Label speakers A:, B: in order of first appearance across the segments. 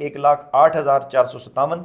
A: 1,08,457,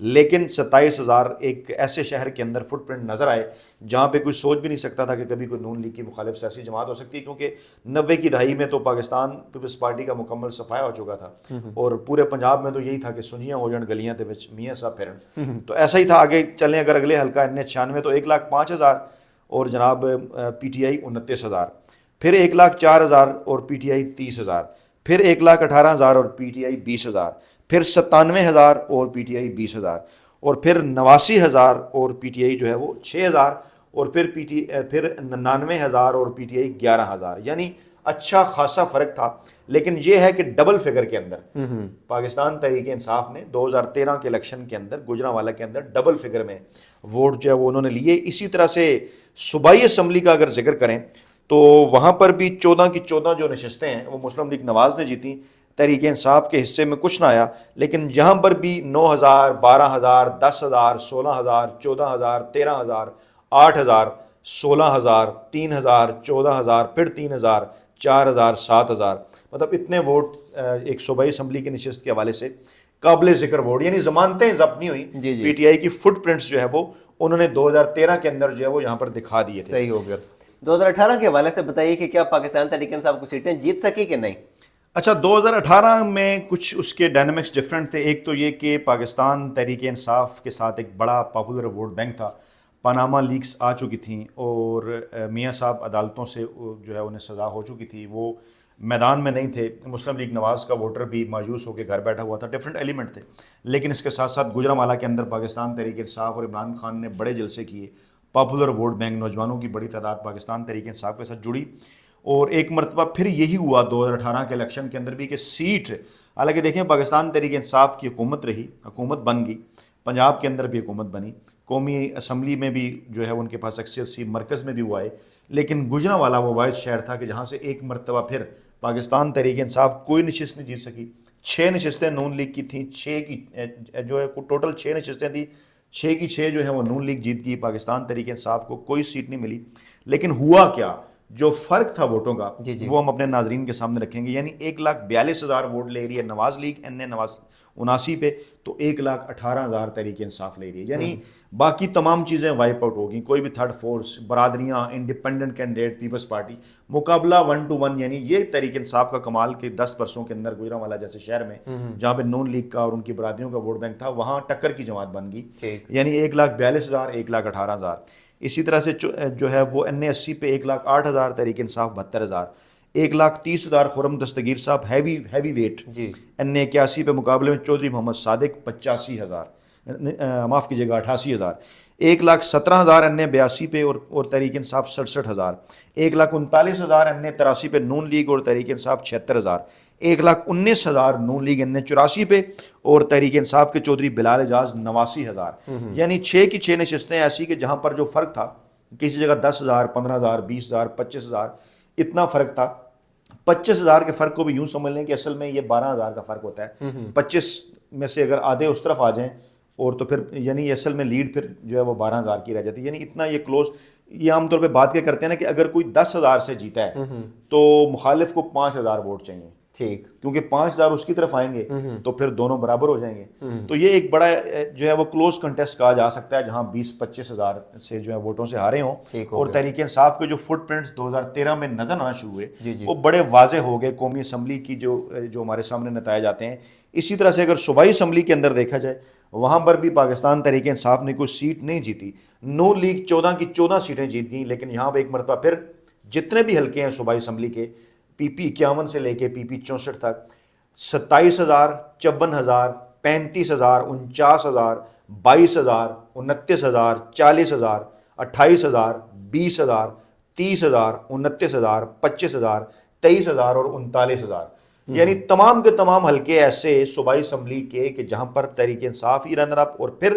A: لیکن 27,000 ایک ایسے شہر کے اندر فٹ پرنٹ نظر آئے جہاں پہ کوئی سوچ بھی نہیں سکتا تھا کہ کبھی کوئی نون لیگ کی مخالف سیاسی جماعت ہو سکتی ہے، کیونکہ 90 کی دہائی میں تو پاکستان پیپلز پارٹی کا مکمل صفایا ہو چکا تھا اور پورے پنجاب میں تو یہی تھا کہ سنجیاں ہو جان گلیاں دے وچ میاں صاحب پھرن، تو ایسا ہی تھا۔ آگے چلیں اگر اگلے حلقہ N96 تو 1,05,000 اور جناب پی ٹی آئی 29,000، پھر 1,04,000 اور پی ٹی آئی 30,000، پھر 1,18,000 اور پی ٹی آئی 20,000، پھر 97,000 اور پی ٹی آئی 20,000، اور پھر 89,000 اور پی ٹی آئی جو ہے وہ 6,000، اور پھر 99,000 اور پی ٹی آئی 11,000، یعنی اچھا خاصا فرق تھا۔ لیکن یہ ہے کہ ڈبل فگر کے اندر پاکستان تحریک انصاف نے 2013 کے الیکشن کے اندر گوجرانوالہ کے اندر ڈبل فگر میں ووٹ جو ہے وہ انہوں نے لیے۔ اسی طرح سے صوبائی اسمبلی کا اگر ذکر کریں تو وہاں پر بھی 14 کی 14 جو نشستیں ہیں وہ مسلم لیگ نواز نے جیتی، تحریک انصاف کے حصے میں کچھ نہ آیا، لیکن جہاں پر بھی 9,000 12,000 10,000 16,000 14,000 13,000 8,000 16,000 3,000 14,000 پھر 3,000 4,000 7,000 مطلب اتنے ووٹ ایک صوبائی اسمبلی کی نشست کے حوالے سے قابل ذکر ووٹ، یعنی ضمانتیں ضبط نہیں ہوئی۔ پی ٹی آئی کی فٹ پرنٹس جو ہے وہ انہوں نے 2013 کے اندر جو ہے وہ یہاں پر دکھا دیے تھے۔
B: صحیح ہو گیا۔ 2018 کے حوالے سے بتائیے کہ کیا پاکستان تحریک انصاف کو سیٹیں جیت سکی کہ نہیں؟
A: اچھا، 2018 میں کچھ اس کے ڈائنامکس ڈفرینٹ تھے۔ ایک تو یہ کہ پاکستان تحریک انصاف کے ساتھ ایک بڑا پاپولر ووٹ بینک تھا، پاناما لیکس آ چکی تھیں اور میاں صاحب عدالتوں سے جو ہے انہیں سزا ہو چکی تھی، وہ میدان میں نہیں تھے۔ مسلم لیگ نواز کا ووٹر بھی مایوس ہو کے گھر بیٹھا ہوا تھا، ڈفرینٹ ایلیمنٹ تھے۔ لیکن اس کے ساتھ ساتھ گوجرانوالہ کے اندر پاکستان تحریک انصاف اور عمران خان نے بڑے جلسے کیے، پاپولر ووٹ بینک، نوجوانوں کی بڑی تعداد پاکستان تحریک انصاف کے ساتھ جڑی، اور ایک مرتبہ پھر یہی ہوا 2018 کے الیکشن کے اندر بھی کہ سیٹ، حالانکہ دیکھیں پاکستان تحریک انصاف کی حکومت رہی، حکومت بن گئی، پنجاب کے اندر بھی حکومت بنی، قومی اسمبلی میں بھی جو ہے ان کے پاس اکثریت سی، مرکز میں بھی وہ آئے، لیکن گوجرانوالہ وہ واحد شہر تھا کہ جہاں سے ایک مرتبہ پھر پاکستان تحریک انصاف کوئی نشست نہیں جیت سکی۔ 6 نشستیں نون لیگ کی تھیں، 6 کی جو ہے ٹوٹل 6 نشستیں تھیں، 6 کی 6 جو ہے وہ نون لیگ جیت گئی، پاکستان تحریک انصاف کو کوئی سیٹ نہیں ملی۔ لیکن ہوا کیا، جو فرق تھا ووٹوں کا وہ ہم اپنے ناظرین کے سامنے رکھیں گے۔ یعنی 1,42,000 ووٹ لے رہی ہے نواز لیگ N79 پہ، تو 1,18,000 تحریک انصاف لے رہی ہے، یعنی باقی تمام چیزیں وائپ آؤٹ ہو گئیں، کوئی بھی تھرڈ فورس، برادریاں، انڈیپینڈنٹ کینڈیڈیٹ، پیپلز پارٹی، مقابلہ 1 to 1۔ یعنی یہ تحریک انصاف کا کمال کہ 10 برسوں کے اندر گوجرانوالہ جیسے شہر میں جہاں پہ نون لیگ کا اور ان کی برادریوں کا ووٹ بینک تھا، وہاں ٹکر کی جماعت بن گئی، یعنی 1,42,000 1,18,000۔ اسی طرح سے جو ہے وہ N80 پہ 1,08,000 تحریک انصاف 72,000، 1,30,000 خرم دستگیر صاحب ہیوی ویٹ N81 پہ مقابلے میں چودھری محمد صادق 85,000، معاف کیجیے گا 88,000، 1,17,000 N82 پہ اور تحریک انصاف 67,000، 1,39,000 N83 پہ نون لیگ اور تحریک انصاف 76,000، 1,19,000 نون لیگ N84 پہ اور تحریک انصاف کے چودھری بلال اعجاز 89,000۔ یعنی 6 کی 6 نشستیں ایسی کہ جہاں پر جو فرق تھا، کسی جگہ 10,000 15,000 20,000 25,000 اتنا فرق تھا۔ 25,000 کے فرق کو بھی یوں سمجھ لیں کہ اصل میں یہ 12,000 کا فرق ہوتا ہے۔ 25 میں سے اگر آدھے اس طرف آ جائیں اور تو پھر یعنی اصل میں لیڈ پھر جو ہے وہ 12,000 کی رہ جاتی ہے، یعنی اتنا یہ کلوز۔ یہ عام طور پہ بات کیا کرتے ہیں نا کہ اگر کوئی 10,000 سے جیتا ہے تو مخالف کو 5,000 ووٹ چاہیے، ٹھیک، کیونکہ 5,000 اس کی طرف آئیں گے تو پھر دونوں برابر ہو جائیں گے۔ تو یہ ایک بڑا جو ہے وہ کلوز کنٹیسٹ کہا جا سکتا ہے، جہاں 20-25,000 سے جو ہے ووٹوں سے ہارے ہوں۔ اور تحریک انصاف کے جو فٹ پرنٹس 2013 میں نظر آنا شروع ہوئے وہ بڑے واضح ہو گئے قومی اسمبلی کی جو ہمارے سامنے نتائج آتے ہیں۔ اسی طرح سے اگر صوبائی اسمبلی کے اندر دیکھا جائے، وہاں پر بھی پاکستان تحریک انصاف نے کوئی سیٹ نہیں جیتی، نون لیگ 14 کی 14 سیٹیں جیت گئیں، لیکن یہاں پہ ایک مرتبہ پھر جتنے بھی حلقے ہیں صوبائی اسمبلی کے، پی پی 51 سے لے کے پی پی 64 تک، 27,000 54,000 35,000 49,000 22,000 29,000 40,000 28,000 20,000 30,000 29,000 25,000 23,000 اور 39,000، یعنی تمام کے تمام حلقے ایسے صوبائی اسمبلی کے کہ جہاں پر تحریک انصاف ہی رنر اپ، اور پھر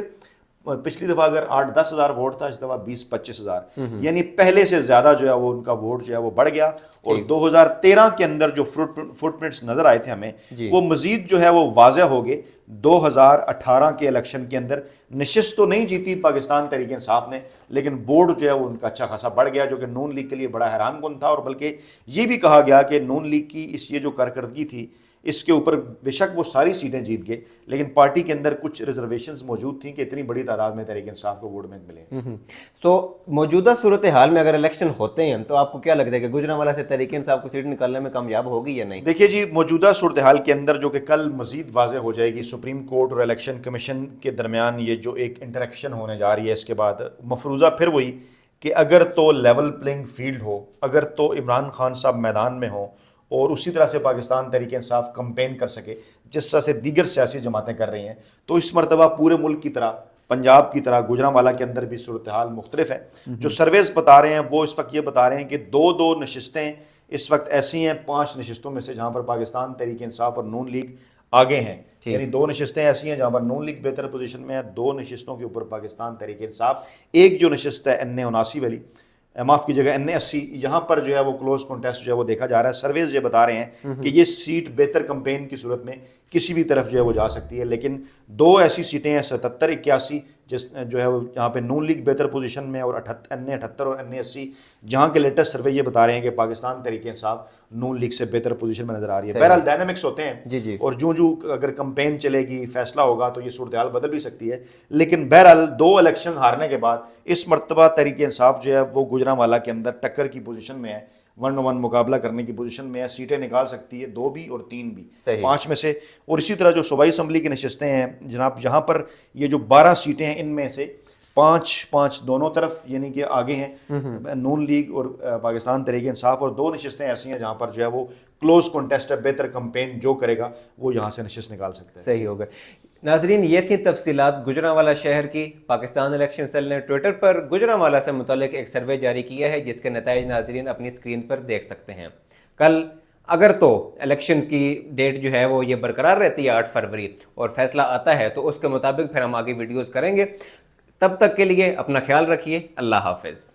A: پچھلی دفعہ اگر 8-10,000 ووٹ تھا، اس دفعہ 20-25,000، یعنی پہلے سے زیادہ جو ہے وہ ان کا ووٹ جو ہے وہ بڑھ گیا۔ اور 2013 کے اندر جو فٹ پرنٹس نظر آئے تھے ہمیں، وہ مزید جو ہے وہ واضح ہو گئے 2018 کے الیکشن کے اندر۔ نشست تو نہیں جیتی پاکستان تحریک انصاف نے، لیکن ووٹ جو ہے وہ ان کا اچھا خاصا بڑھ گیا، جو کہ نون لیگ کے لیے بڑا حیران کن تھا۔ اور بلکہ یہ بھی کہا گیا کہ نون لیگ کی یہ جو کارکردگی تھی اس کے اوپر بے شک وہ ساری سیٹیں جیت گئے، لیکن پارٹی کے اندر کچھ ریزرویشنز موجود تھیں کہ اتنی بڑی تعداد میں تحریک انصاف کو ووٹ بینک ملے ہیں۔
B: سو موجودہ صورتحال میں اگر الیکشن ہوتے ہیں تو آپ کو کیا لگتا ہے کہ گوجرانوالہ سے تحریک انصاف کو سیٹ نکالنے میں کامیاب ہوگی یا نہیں؟
A: دیکھیے جی، موجودہ صورتحال کے اندر جو کہ کل مزید واضح ہو جائے گی، سپریم کورٹ اور الیکشن کمیشن کے درمیان یہ جو ایک انٹریکشن ہونے جا رہی ہے، اس کے بعد مفروضہ پھر وہی کہ اگر تو لیول پلینگ فیلڈ ہو، اگر تو عمران خان صاحب میدان میں ہوں اور اسی طرح سے پاکستان تحریک انصاف کمپین کر سکے جس طرح سے دیگر سیاسی جماعتیں کر رہی ہیں، تو اس مرتبہ پورے ملک کی طرح، پنجاب کی طرح گوجرانوالہ کے اندر بھی صورتحال مختلف ہے۔ جو سرویز بتا رہے ہیں وہ اس وقت یہ بتا رہے ہیں کہ دو نشستیں اس وقت ایسی ہیں 5 نشستوں میں سے جہاں پر پاکستان تحریک انصاف اور نون لیگ آگے ہیں، یعنی 2 نشستیں ایسی ہیں جہاں پر نون لیگ بہتر پوزیشن میں ہے، 2 نشستوں کے اوپر پاکستان تحریک انصاف، ایک جو نشست ہے NA 79 والی، معاف کیجیے گا NA 80، یہاں پر جو ہے وہ کلوز کانٹیسٹ جو ہے وہ دیکھا جا رہا ہے۔ سرویز یہ بتا رہے ہیں کہ یہ سیٹ بہتر کمپین کی صورت میں کسی بھی طرف جو ہے وہ جا سکتی ہے، لیکن 2 ایسی سیٹیں ہیں 77 81 جس جو ہے وہ یہاں پہ نون لیگ بہتر پوزیشن میں، اور NA 78 اور NA 80 جہاں کے لیٹسٹ سروے یہ بتا رہے ہیں کہ پاکستان تحریک انصاف نون لیگ سے بہتر پوزیشن میں نظر آ رہی ہے۔ بہرحال ڈائنامکس ہوتے ہیں اور جو اگر کمپین چلے گی، فیصلہ ہوگا تو یہ صورتحال بدل بھی سکتی ہے، لیکن بہرحال 2 الیکشن ہارنے کے بعد اس مرتبہ تحریک انصاف جو ہے وہ گوجرانوالہ کے اندر ٹکر کی پوزیشن میں ہے، 1-on-1 مقابلہ کرنے کی پوزیشن میں ہے، سیٹیں نکال سکتی ہے، 2 بھی اور 3 بھی، 5 میں سے۔ اور اسی طرح جو صوبائی اسمبلی کی نشستیں ہیں جناب، یہاں پر یہ جو 12 سیٹیں ہیں ان میں سے 5 دونوں طرف یعنی کہ آگے ہیں نون لیگ اور پاکستان تحریک انصاف، اور 2 نشستیں ایسی ہیں جہاں پر جو ہے وہ کلوز کانٹیسٹ ہے، بہتر کمپین جو کرے گا وہ یہاں سے نشست نکال سکتا ہے۔
B: صحیح ہوگا۔ ناظرین، یہ تھی تفصیلات گوجرانوالہ شہر کی۔ پاکستان الیکشن سیل نے ٹویٹر پر گوجرانوالہ سے متعلق ایک سروے جاری کیا ہے جس کے نتائج ناظرین اپنی اسکرین پر دیکھ سکتے ہیں۔ کل اگر تو الیکشنز کی ڈیٹ جو ہے وہ یہ برقرار رہتی ہے 8 فروری اور فیصلہ آتا ہے تو اس کے مطابق پھر ہم آگے ویڈیوز کریں گے۔ تب تک کے لیے اپنا خیال رکھیے۔ اللہ حافظ۔